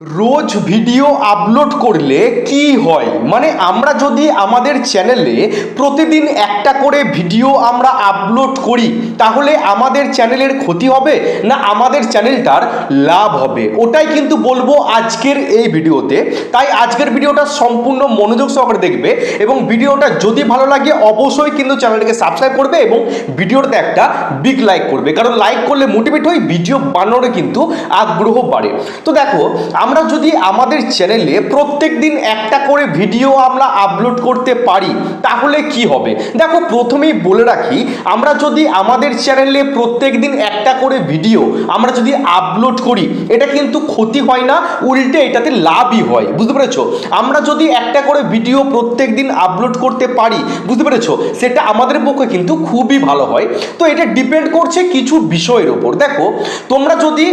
रोज video upload করলে কি হয় মানে আমরা যদি আমাদের চ্যানেলে প্রতিদিন একটা করে ভিডিও আমরা আপলোড করি তাহলে আমাদের চ্যানেলের ক্ষতি হবে না আমাদের চ্যানেলটার লাভ হবে ওটাই কিন্তু বলবো আজকের এই ভিডিওতে। তাই আজকের ভিডিওটা সম্পূর্ণ মনোযোগ সহকারে দেখবে এবং ভিডিওটা যদি ভালো লাগে অবশ্যই কিন্তু চ্যানেলটাকে সাবস্ক্রাইব করবে এবং ভিডিওটাতে একটা বিগ লাইক করবে, কারণ লাইক করলে মোটিভেট হয়ে ভিডিও বানানোর কিন্তু আগ্রহ বাড়ে। তো দেখো, আমরা যদি আমাদের চ্যানেলে প্রত্যেক দিন একটা করে ভিডিও আমরা আপলোড করতে পারি তাহলে কি হবে। দেখো, প্রথমেই বলে রাখি, আমরা যদি আমাদের চ্যানেলে প্রত্যেক দিন একটা করে ভিডিও আমরা যদি আপলোড করি এটা কিন্তু ক্ষতি হয় না, উল্টে এটাতে লাভই হয়, বুঝতে পেরেছো। আমরা যদি একটা করে ভিডিও প্রত্যেক দিন আপলোড করতে পারি, বুঝতে পেরেছো, সেটা আমাদের পক্ষে কিন্তু খুবই ভালো হয়। তো এটা ডিপেন্ড করছে কিছু বিষয়ের উপর। দেখো, তোমরা যদি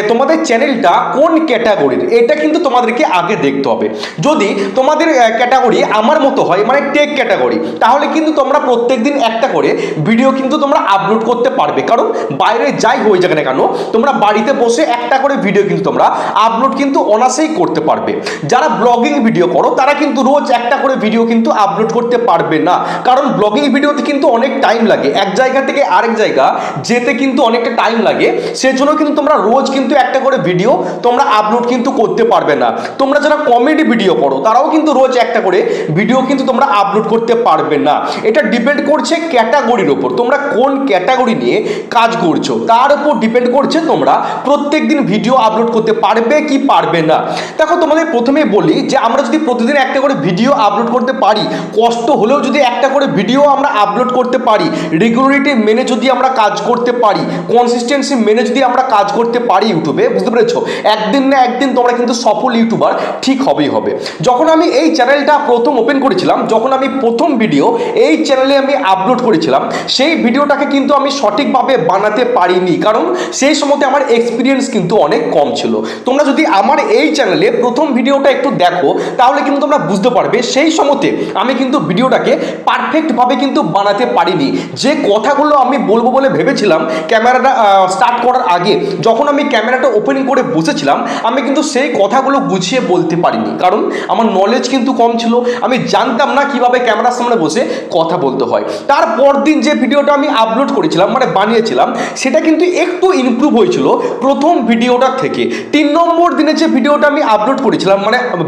তোমাদের চ্যানেলটা কোন ক্যাটাগরির এটা কিন্তু তোমাদেরকে আগে দেখতে হবে। যদি তোমাদের ক্যাটাগরি আমার মতো হয় মানে টেক ক্যাটাগরি, তাহলে কিন্তু তোমরা প্রত্যেকদিন একটা করে ভিডিও কিন্তু তোমরা আপলোড করতে পারবে, কারণ বাইরে যাই হয়ে যাবে না কেন তোমরা বাড়িতে বসে একটা করে ভিডিও কিন্তু তোমরা আপলোড কিন্তু অনায়াসেই করতে পারবে। যারা ব্লগিং ভিডিও করো তারা কিন্তু রোজ একটা করে ভিডিও কিন্তু আপলোড করতে পারবে না, কারণ ব্লগিং ভিডিওতে কিন্তু অনেক টাইম লাগে, এক জায়গা থেকে আরেক জায়গা যেতে কিন্তু অনেকটা টাইম লাগে, সেজন্য কিন্তু তোমরা রোজ কিন্তু একটা করে ভিডিও তোমরা আপলোড কিন্তু করতে পারবে না। তোমরা যারা কমেডি ভিডিও করো তারাও কিন্তু রোজ একটা করে ভিডিও কিন্তু তোমরা আপলোড করতে পারবে না। এটা ডিপেন্ড করছে ক্যাটাগরির উপর, তোমরা কোন ক্যাটাগরি নিয়ে কাজ করছো তার উপর ডিপেন্ড করছে তোমরা প্রত্যেকদিন ভিডিও আপলোড করতে পারবে কি পারবে না। দেখো, তোমাদের প্রথমে বলি যে আমরা যদি প্রতিদিন একটা করে ভিডিও আপলোড করতে পারি, কষ্ট হলেও যদি একটা করে ভিডিও আমরা আপলোড করতে পারি, রেগুলারিটি মেনে যদি আমরা কাজ করতে পারি, কনসিস্টেন্সি মেনে যদি আমরা কাজ করতে পারি ইউটিউবে, বুঝতে পেরেছো, একদিন না একদিন তোমরা কিন্তু সফল ইউটিউবার ঠিক হবেই হবে। যখন আমি এই চ্যানেলটা প্রথম ওপেন করেছিলাম, যখন আমি প্রথম ভিডিও এই চ্যানেলে আমি আপলোড করেছিলাম, সেই ভিডিওটাকে কিন্তু আমি সঠিকভাবে বানাতে পারিনি, কারণ সেই সময়তে আমার এক্সপিরিয়েন্স কিন্তু অনেক কম ছিল। তোমরা যদি আমার এই চ্যানেলে প্রথম ভিডিওটা একটু দেখো তাহলে কিন্তু তোমরা বুঝতে পারবে সেই সময়তে আমি কিন্তু ভিডিওটাকে পারফেক্টভাবে কিন্তু বানাতে পারিনি। যে কথাগুলো আমি বলবো বলে ভেবেছিলাম ক্যামেরাটা স্টার্ট করার আগে, যখন আমি ক্যামেরাটা ওপেন করে বসেছিলাম আমি কিন্তু সেই কথাগুলো গুছিয়ে বলতে পারিনি, কারণ আমার নলেজ কিন্তু কম ছিল, আমি জানতাম না কিভাবে ক্যামেরার সামনে বসে কথা বলতে হয়। তারপর দিন যে ভিডিওটা আমি আপলোড করেছিলাম বানিয়েছিলাম, সেটা কিন্তু একটু ইমপ্রুভ হয়েছিল প্রথম ভিডিওটার থেকে। 3 নম্বর দিনে যে ভিডিওটা আমি আপলোড করেছিলাম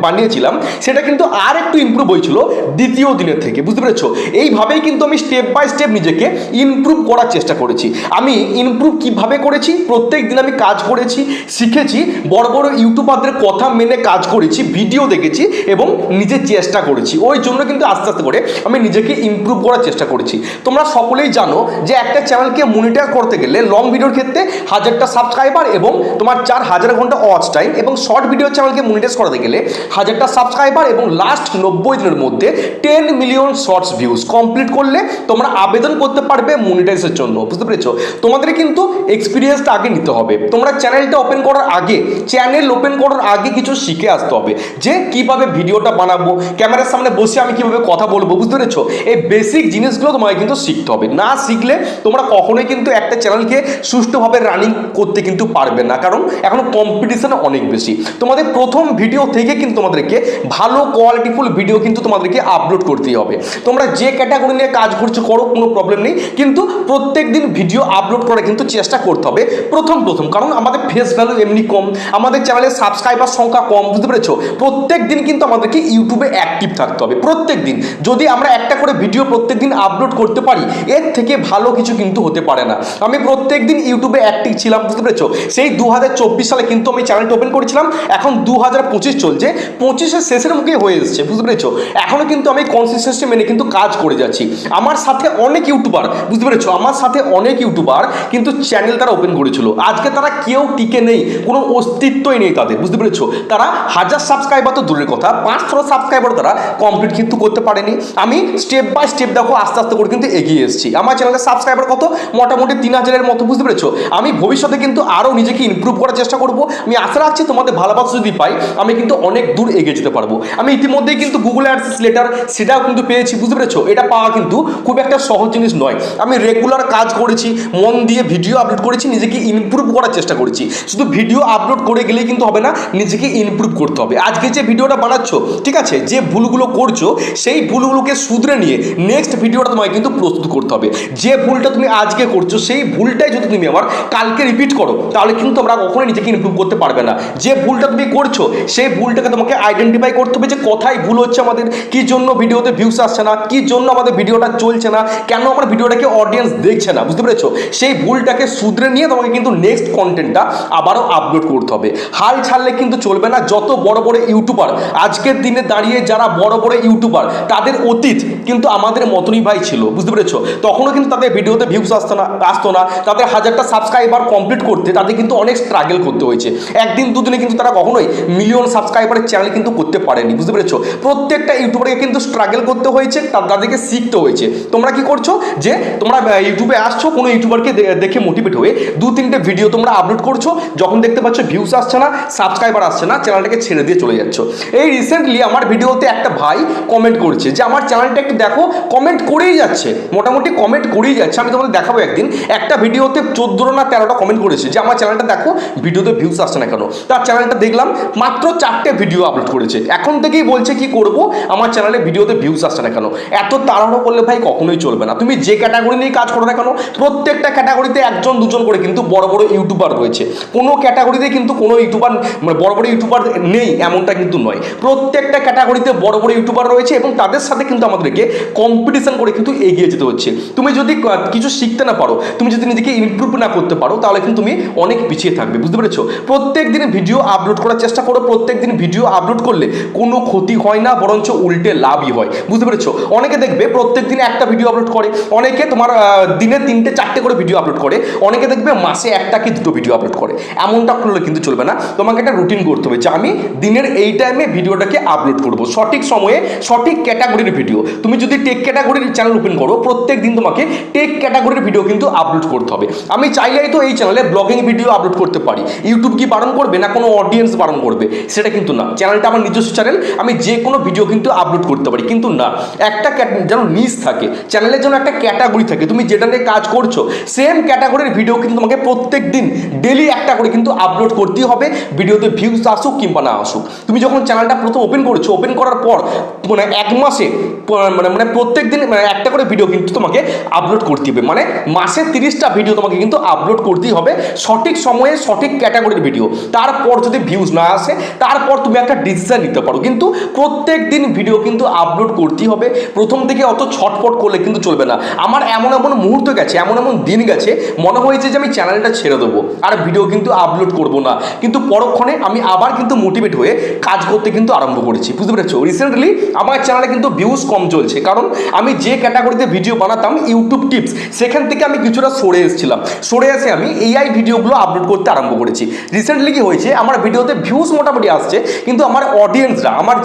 বানিয়েছিলাম, সেটা কিন্তু আর একটু ইমপ্রুভ হয়েছিল দ্বিতীয় দিনের থেকে, বুঝতে পেরেছো। এইভাবেই কিন্তু আমি স্টেপ বাই স্টেপ নিজেকে ইমপ্রুভ করার চেষ্টা করেছি। আমি ইমপ্রুভ কিভাবে করেছি, প্রত্যেক দিন আমি কাজ করেছি, শিখেছি, বড় বড় ইউটিউবারদের কথা মেনে কাজ করেছি, ভিডিও দেখেছি এবং নিজে চেষ্টা করেছি। ওই জন্য কিন্তু আস্তে আস্তে করে আমি নিজেকে ইমপ্রুভ করার চেষ্টা করেছি। তোমরা সকলেই জানো যে একটা চ্যানেলকে মনিটর করতে গেলে লং ভিডিওর ক্ষেত্রে 1000টা সাবস্ক্রাইবার এবং তোমার 4000 ঘন্টা ওয়াচ টাইম, এবং শর্ট ভিডিও চ্যানেলকে মনিটাইজ করাতে গেলে 1000টা সাবস্ক্রাইবার এবং লাস্ট 90 দিনের মধ্যে 10 মিলিয়ন শর্টস ভিউজ কমপ্লিট করলে তোমরা আবেদন করতে পারবে মনিটাইজের জন্য, বুঝতে পেরেছো। তোমাদের কিন্তু এক্সপিরিয়েন্সটা আগে নিতে হবে। তোমরা চ্যানেল ওপেন করার আগে কিছু শিখে আসতে হবে, যে কিভাবে ভিডিওটা বানাবো, ক্যামেরার সামনে বসে আমি কিভাবে কথা বলবো, বুঝতে পেরেছো। এই বেসিক জিনিসগুলো তোমাকে কিন্তু শিখতে হবে, না শিখলে তোমরা কখনোই কিন্তু একটা চ্যানেলকে সুষ্ঠুভাবে রানিং করতে কিন্তু পারবে না, কারণ এখন কম্পিটিশন অনেক বেশি। তোমাদের প্রথম ভিডিও থেকে কিন্তু তোমাদেরকে ভালো কোয়ালিটিফুল ভিডিও কিন্তু তোমাদেরকে আপলোড করতেই হবে। তোমরা যে ক্যাটাগরি নিয়ে কাজ করছো করো, কোনো প্রবলেম নেই, কিন্তু প্রত্যেক দিন ভিডিও আপলোড করার কিন্তু চেষ্টা করতে হবে প্রথম, কারণ আমাদের ফেস ভ্যালু এমনি কম, আমাদের চ্যানেলের সাবস্ক্রাইবার সংখ্যা কম, বুঝতে পেরেছো। প্রত্যেক দিন কিন্তু আমাদেরকে ইউটিউবে অ্যাক্টিভ থাকতে হবে প্রত্যেক দিন। যদি আমরা একটা করে ভিডিও প্রত্যেক দিন আপলোড করতে পারি, এর থেকে ভালো কিছু কিন্তু হতে পারে না। আমি প্রত্যেক দিন ইউটিউবে অ্যাক্টিভ ছিলাম, বুঝতে পেরেছো। সেই 2024 সালে কিন্তু আমি চ্যানেলটা ওপেন করেছিলাম, এখন 2025 চলছে, 25-এর শেষের মুখে হয়ে এসেছে, বুঝতে পেরেছো। এখনও কিন্তু আমি কনসিস্টেন্সি মেনে কিন্তু কাজ করে যাচ্ছি। আমার সাথে অনেক ইউটিউবার, বুঝতে পেরেছো, আমার সাথে অনেক ইউটিউবার কিন্তু চ্যানেল তারা ওপেন করেছিল, আজকে তারা কেউ টিকে নেই, কোনো অস্তিত্বই নেই তাদের, বুঝতে পেরেছো। তারা 1000 সাবস্ক্রাইবার তো দূরের কথা, 500 সাবস্ক্রাইবার তারা কমপ্লিট কিন্তু করতে পারেনি। আমি স্টেপ বাই স্টেপ দেখো আস্তে আস্তে করে কিন্তু এগিয়ে এসেছি। আমার চ্যানেলের সাবস্ক্রাইবার কত, মোটামুটি 3000-এর মতো, বুঝতে পেরেছো। আমি ভবিষ্যতে কিন্তু আরও নিজেকে ইমপ্রুভ করার চেষ্টা করব। আমি আশা রাখছি তোমাদের ভালোবাসা যদি পাই আমি কিন্তু অনেক দূর এগিয়ে যেতে পারবো। আমি ইতিমধ্যেই কিন্তু গুগল অ্যাডসেন্স লেটার সেটাও কিন্তু পেয়েছি, বুঝতে পেরেছো। এটা পাওয়া কিন্তু খুব একটা সহজ জিনিস নয়। আমি রেগুলার কাজ করেছি, মন দিয়ে ভিডিও আপলোড করেছি, নিজেকে ইমপ্রুভ করার চেষ্টা করেছি। শুধু ভিডিও আপলোড করে গেলেই কিন্তু হবে হবে না, নিজেকে ইমপ্রুভ করতে হবে। আজকে যে ভিডিওটা বানাচ্ছ, ঠিক আছে, যে ভুলগুলো করছো সেই ভুলগুলোকে শুধরে নিয়ে নেক্সট ভিডিওটা তোমাকে কিন্তু প্রস্তুত করতে হবে। যে ভুলটা তুমি আজকে করছো সেই ভুলটাই যদি তুমি আবার কালকে রিপিট করো তাহলে কিন্তু তোমরা কখনোই নিজেকে ইমপ্রুভ করতে পারবে না। যে ভুলটা তুমি করছো সেই ভুলটাকে তোমাকে আইডেন্টিফাই করতে হবে যে কোথায় ভুল হচ্ছে আমাদের, কি জন্য ভিডিওতে ভিউস আসছে না, কি জন্য আমাদের ভিডিওটা চলছে না, কেন আমার ভিডিওটাকে অডিয়েন্স দেখছে না, বুঝতে পেরেছো? সেই ভুলটাকে শুধরে নিয়ে তোমাকে কিন্তু নেক্সট কন্টেন্টটা আবারও আপলোড করতে হবে। হাল ছাড়লে কিন্তু চলবে না। যত বড় বড় ইউটিউবার আজকের দিনে দাঁড়িয়ে যারা বড় বড় ইউটিউবার তাদের অতীত কিন্তু আমাদের মতনই ভাই ছিল, বুঝতে পেরেছো? তখনও কিন্তু তাদের ভিডিওতে ভিউস আসতো না, তাদের 1000টা সাবস্ক্রাইবার কমপ্লিট করতে তাদের কিন্তু অনেক স্ট্রাগল করতে হয়েছে। একদিন দুদিনে কিন্তু তারা কখনোই মিলিয়ন সাবস্ক্রাইবারের চ্যানেল কিন্তু করতে পারেনি, বুঝতে পেরেছো? প্রত্যেকটা ইউটিউবারকে কিন্তু স্ট্রাগল করতে হয়েছে, তাদেরকে শিখতে হয়েছে। তোমরা কি করছো যে তোমরা ইউটিউবে আসছো, কোনো ইউটিউবারকে দেখে মোটিভেট হয়ে 2-3টে ভিডিও তোমরা আপলোড করছো, যখন দেখতে পাচ্ছ ভিউস আসছে না, সাবস্ক্রাইবার আসছে না, চ্যানেলটাকে ছেড়ে দিয়ে চলে যাচ্ছ। এই রিসেন্টলি আমার ভিডিওতে একটা ভাই কমেন্ট করছে যে আমার চ্যানেলটা একটু দেখো, কমেন্ট করেই যাচ্ছে, মোটামুটি কমেন্ট করেই যাচ্ছে। আমি তোমাদের দেখাবো একদিন, একটা ভিডিওতে 14 না 13টা কমেন্ট করেছে যে আমার চ্যানেলটা দেখো, ভিডিওতে ভিউস আসছে না কেন। তার চ্যানেলটা দেখলাম মাত্র 4টে ভিডিও আপলোড করেছে, এখন থেকেই বলছে কি করব, আমার চ্যানেলে ভিডিওতে ভিউস আসছে না কেন। এত তাড়াহুড়ো করলে ভাই কখনোই চলবে না। তুমি যে ক্যাটাগরি নিয়ে কাজ করো না কেন, প্রত্যেকটা ক্যাটাগরিতে 1-2 করে কিন্তু বড় বড় ইউটিউবার রয়েছে। কোনো ক্যাটাগরিতে কিন্তু কোনো ইউটিউবার মানে বড় বড় ইউটিউবার নেই এমনটা কিন্তু নয়। প্রত্যেকটা ক্যাটাগরিতে বড় বড় ইউটিউবার রয়েছে এবং তাদের সাথে কিন্তু আমাদেরকে কম্পিটিশন করে কিন্তু এগিয়ে যেতে হচ্ছে। তুমি যদি কিছু শিখতে না পারো, তুমি যদি নিজেকে ইমপ্রুভ না করতে পারো তাহলে কিন্তু তুমি অনেক পিছিয়ে থাকবে, বুঝতে পেরেছো? প্রত্যেক দিন ভিডিও আপলোড করার চেষ্টা করো। প্রত্যেক দিন ভিডিও আপলোড করলে কোনো ক্ষতি হয় না, বরঞ্চ উল্টে লাভই হয়, বুঝতে পেরেছো? অনেকে দেখবে প্রত্যেক দিনে একটা ভিডিও আপলোড করে, অনেকে তোমার দিনে 3-4টে করে ভিডিও আপলোড করে, অনেকে দেখবে মাসে 1টা কি 2টো ভিডিও আপলোড করে। এমনটা করলে কিন্তু চলবে না। তোমাকে একটা রুটিন করতে হবে যে আমি দিনের এই টাইমে ভিডিওটাকে আপলোড করব, সঠিক সময়ে সঠিক ক্যাটাগরির ভিডিও। তুমি যদি টেক ক্যাটাগরির চ্যানেল ওপেন করো, প্রত্যেক দিন তোমাকে টেক ক্যাটাগরির ভিডিও কিন্তু আপলোড করতে হবে। আমি চাইলেই তো এই চ্যানেলে ব্লগিং ভিডিও আপলোড করতে পারি। ইউটিউব কি বারণ করবে না কোনো অডিয়েন্স বারণ করবে? সেটা কিন্তু না। চ্যানেলটা আমার নিজস্ব চ্যানেল, আমি যে কোনো ভিডিও কিন্তু আপলোড করতে পারি, কিন্তু না, একটা যেন নিজ থাকে, চ্যানেলের জন্য একটা ক্যাটাগরি থাকে। তুমি যেটা নিয়ে কাজ করছো সেম ক্যাটাগরির ভিডিও কিন্তু তোমাকে প্রত্যেক দিন ডেলি একটা করে কিন্তু আপলোড করতেই হবে, ভিডিওতে ভিউজ আসুক কিংবা না আসুক। তুমি যখন চ্যানেলটা প্রথম ওপেন করেছো, ওপেন করার পর মানে 1 মাসে মানে প্রত্যেক দিন একটা করে ভিডিও কিন্তু তোমাকে আপলোড করতে হবে। মানে মাসে 30টা ভিডিও তোমাকে কিন্তু আপলোড করতেই হবে, সঠিক সময়ে সঠিক ক্যাটাগরির ভিডিও। তারপর যদি ভিউজ না আসে তারপর তুমি একটা ডিসিশন নিতে পারো, কিন্তু প্রত্যেক দিন ভিডিও কিন্তু আপলোড করতেই হবে। প্রথম থেকে অত ছটফট করলে কিন্তু চলবে না। আমার এমন এমন মুহূর্ত গেছে, এমন এমন দিন গেছে, মনে হয়েছে যে আমি চ্যানেলটা ছেড়ে দেবো আর ভিডিও কিন্তু আপলোড করবো না, কিন্তু পরক্ষণে আমি আবার কিন্তু মোটিভেট হয়ে কাজ করতে কিন্তু আরম্ভ করেছি, বুঝতে পেরেছো? রিসেন্টলি আমার চ্যানেলে কিন্তু ভিউজ কম চলছে, কারণ আমি যে ক্যাটাগরিতে ভিডিও বানাতাম ইউটিউব টিপস, সেখান থেকে আমি কিছুটা সরে এসেছিলাম। সরে এসে আমি এআই ভিডিওগুলো আপলোড করতে আরম্ভ করেছি। রিসেন্টলি কি হয়েছে, আমার ভিডিওতে ভিউজ মোটামুটি আসছে, কিন্তু আমার অডিয়েন্সরা, আমার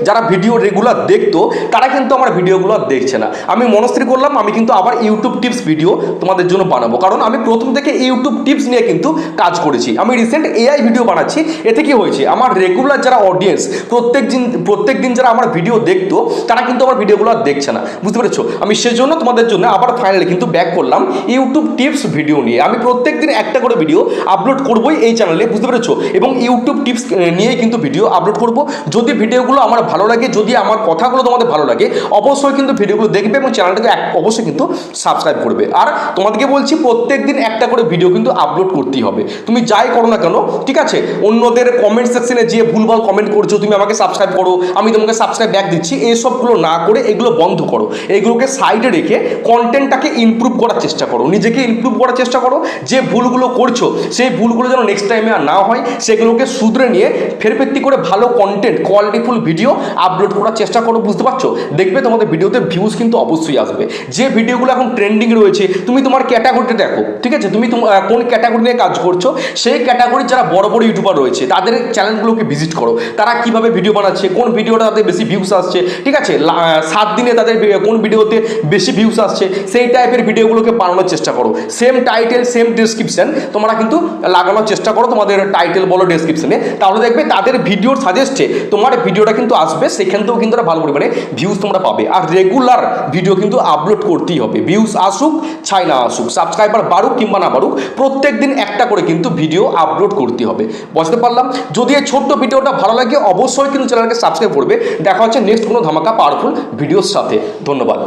যারা ভিডিও রেগুলার দেখতো তারা কিন্তু আমার ভিডিওগুলো দেখছে না। আমি মনস্থির করলাম আমি কিন্তু আবার ইউটিউব টিপস ভিডিও তোমাদের জন্য বানাবো, কারণ আমি প্রথম থেকে ইউটিউব টিপস নিয়ে কিন্তু কাজ করেছি। আমি রিসেন্ট এআই ভিডিও বানাচ্ছি। এতে কি হয়েছে, আমার রেগুলার যারা অডিয়েন্স প্রত্যেক দিন যারা আমার ভিডিও দেখতো তারা কিন্তু আমার ভিডিওগুলো দেখছে না, বুঝতে পেরেছো? আমি সেজন্য তোমাদের জন্য আবার ফাইনালি কিন্তু ব্যাক করলাম ইউটিউব টিপস ভিডিও নিয়ে। আমি প্রত্যেক দিন একটা করে ভিডিও আপলোড করবোই এই চ্যানেলে, বুঝতে পেরেছো? এবং ইউটিউব টিপস নিয়েই কিন্তু ভিডিও আপলোড করব। যদি ভিডিওগুলো আমার ভালো লাগে, যদি আমার কথাগুলো তোমাদের ভালো লাগে, অবশ্যই কিন্তু ভিডিওগুলো দেখবে এবং চ্যানেলটাকে অবশ্যই কিন্তু সাবস্ক্রাইব করবে। আর তোমাদেরকে বলছি প্রত্যেক দিন একটা করে ভিডিও কিন্তু আপলোড করতেই হবে, তুমি যাই করো না কেন, ঠিক আছে? অন্যদের কমেন্ট সেকশনে যে ভুলভাল কমেন্ট করছো, তুমি আমাকে সাবস্ক্রাইব করো, আমি তোমাকে সাবস্ক্রাইব ব্যাক দিচ্ছি, এইসবগুলো না করে এগুলো বন্ধ করো। এইগুলোকে সাইডে রেখে কন্টেন্টটাকে ইমপ্রুভ করার চেষ্টা করো, নিজেকে ইমপ্রুভ করার চেষ্টা করো। যে ভুলগুলো করছো সেই ভুলগুলো যেন নেক্সট টাইমে আর না হয়, সেগুলোকে শুধরে নিয়ে ফেরফেরতি করে ভালো কন্টেন্ট, কোয়ালিটিফুল ভিডিও আপলোড করার চেষ্টা করো, বুঝতে পারছো? দেখবে তোমাদের ভিডিওতে ভিউজ কিন্তু অবশ্যই আসবে। যে ভিডিওগুলো এখন ট্রেন্ডিং রয়েছে, তুমি তোমার ক্যাটাগরিটা দেখো, ঠিক আছে? তুমি কোন ক্যাটাগরি নিয়ে কাজ করছো, সেই ক্যাটাগরির যারা বড় বড় ইউটিউবার রয়েছে তাদের চ্যানেলগুলোকে ভিজিট করো, তারা কিভাবে ভিডিও বানাচ্ছে, কোন ভিডিওটা তাদের বেশি ভিউস আসছে, ঠিক আছে? 7 দিনে তাদের কোন ভিডিওতে বেশি ভিউস আসছে, সেই টাইপের ভিডিওগুলোকে বানানোর চেষ্টা করো। সেম টাইটেল সেম ডেসক্রিপশন তোমরা কিন্তু লাগানোর চেষ্টা করো তোমাদের টাইটেল বলো ডেসক্রিপশনে, তাহলে দেখবে তাদের ভিডিওর সাজেস্টে তোমার ভিডিওটা কিন্তু আসবে, সেখান থেকেও কিন্তু ভালো পরিমাণে ভিউজ তোমরা পাবে। আর রেগুলার ভিডিও কিন্তু আপলোড করতেই হবে, ভিউজ আসুক ছাই না আসুক, সাবস্ক্রাইবার বাড়ুক কিংবা না বাড়ুক, প্রত্যেক দিন একটা করে কিন্তু ভিডিও আপলোড করতে হবে। বুঝতে পারলাম। যদি এই ছোট্ট ভিডিওটা ভালো লাগে অবশ্যই কিন্তু চ্যানেলকে সাবস্ক্রাইব করবে। দেখা হচ্ছে নেক্সট কোনো ধামাকা পাওয়ারফুল ভিডিওর সাথে। ধন্যবাদ।